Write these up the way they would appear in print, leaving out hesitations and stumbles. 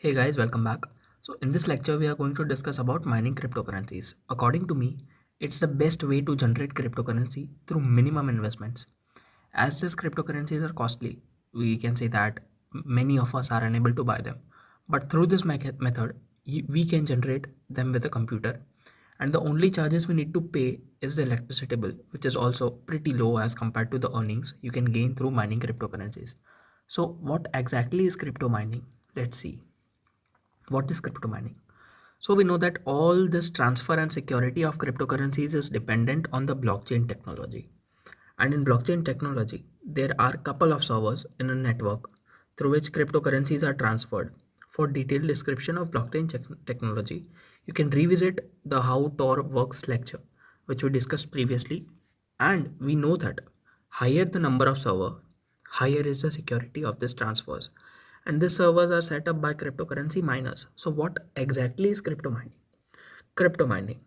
Hey guys, welcome back. So in this lecture, we are going to discuss about mining cryptocurrencies. According to me, it's the best way to generate cryptocurrency through minimum investments. As these cryptocurrencies are costly, we can say that many of us are unable to buy them. But through this method, we can generate them with a computer. And the only charges we need to pay is the electricity bill, which is also pretty low as compared to the earnings you can gain through mining cryptocurrencies. So what exactly is crypto mining? Let's see. What is crypto mining? So we know that all this transfer and security of cryptocurrencies is dependent on the blockchain technology. And in blockchain technology, there are a couple of servers in a network through which cryptocurrencies are transferred. For detailed description of blockchain technology, you can revisit the How Tor Works lecture, which we discussed previously. And we know that higher the number of server, higher is the security of these transfers. And these servers are set up by cryptocurrency miners. So what exactly is crypto mining? Crypto mining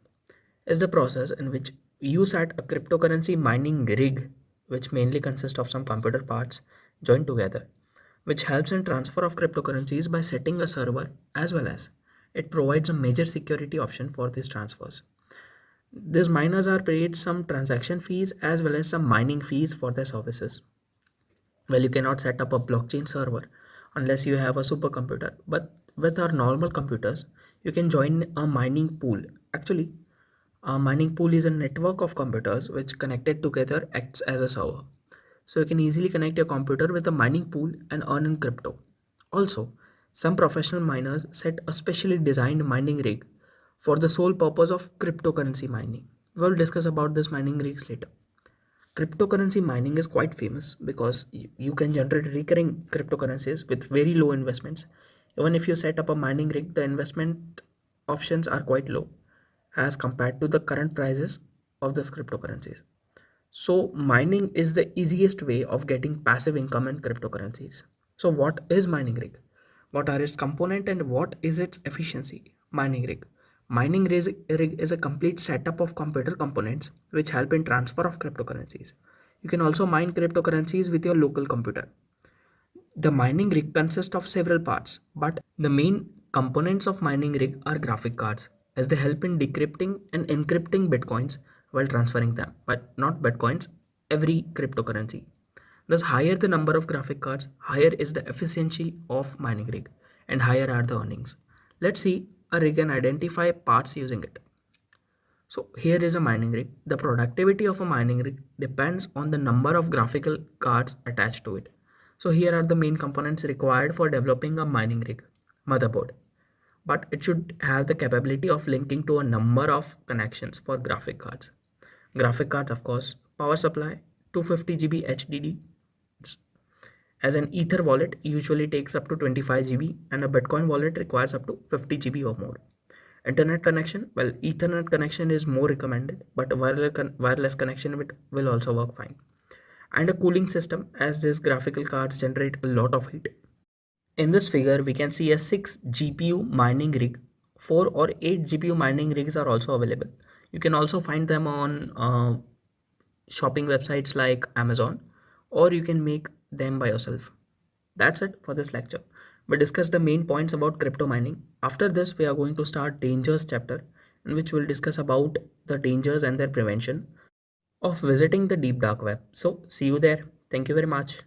is the process in which you set a cryptocurrency mining rig, which mainly consists of some computer parts joined together, which helps in transfer of cryptocurrencies by setting a server, as well as it provides a major security option for these transfers. These miners are paid some transaction fees as well as some mining fees for their services. Well, you cannot set up a blockchain server unless you have a supercomputer, but with our normal computers you can join a mining pool. Actually, a mining pool is a network of computers which connected together acts as a server. So you can easily connect your computer with a mining pool and earn in crypto. Also, some professional miners set a specially designed mining rig for the sole purpose of cryptocurrency mining. We'll discuss about this mining rigs later. Cryptocurrency mining is quite famous because you can generate recurring cryptocurrencies with very low investments. Even if you set up a mining rig, the investment options are quite low as compared to the current prices of these cryptocurrencies. So mining is the easiest way of getting passive income in cryptocurrencies. So what is mining rig? What are its component and what is its efficiency? Mining rig. Rig is a complete setup of computer components which help in transfer of cryptocurrencies. You can also mine cryptocurrencies with your local computer. The mining rig consists of several parts, but the main components of mining rig are graphic cards, as they help in decrypting and encrypting bitcoins while transferring them, but not bitcoins, every cryptocurrency. Thus, higher the number of graphic cards, higher is the efficiency of mining rig, and higher are the earnings. Let's see a rig and identify parts using it. So here is a mining rig. The productivity of a mining rig depends on the number of graphical cards attached to it. So here are the main components required for developing a mining rig. Motherboard. But it should have the capability of linking to a number of connections for graphic cards. Graphic cards, of course, power supply, 250 GB HDD. As an Ether wallet usually takes up to 25 GB and a Bitcoin wallet requires up to 50 GB or more. Internet connection, well, Ethernet connection is more recommended, but wireless connection will also work fine. And a cooling system, as these graphical cards generate a lot of heat. In this figure, we can see a 6 GPU mining rig. 4 or 8 GPU mining rigs are also available. You can also find them on shopping websites like Amazon, or you can make them by yourself. That's it for this lecture. We discussed the main points about crypto mining. After this, we are going to start dangers chapter, in which we'll discuss about the dangers and their prevention of visiting the deep dark web. So see you there. Thank you very much.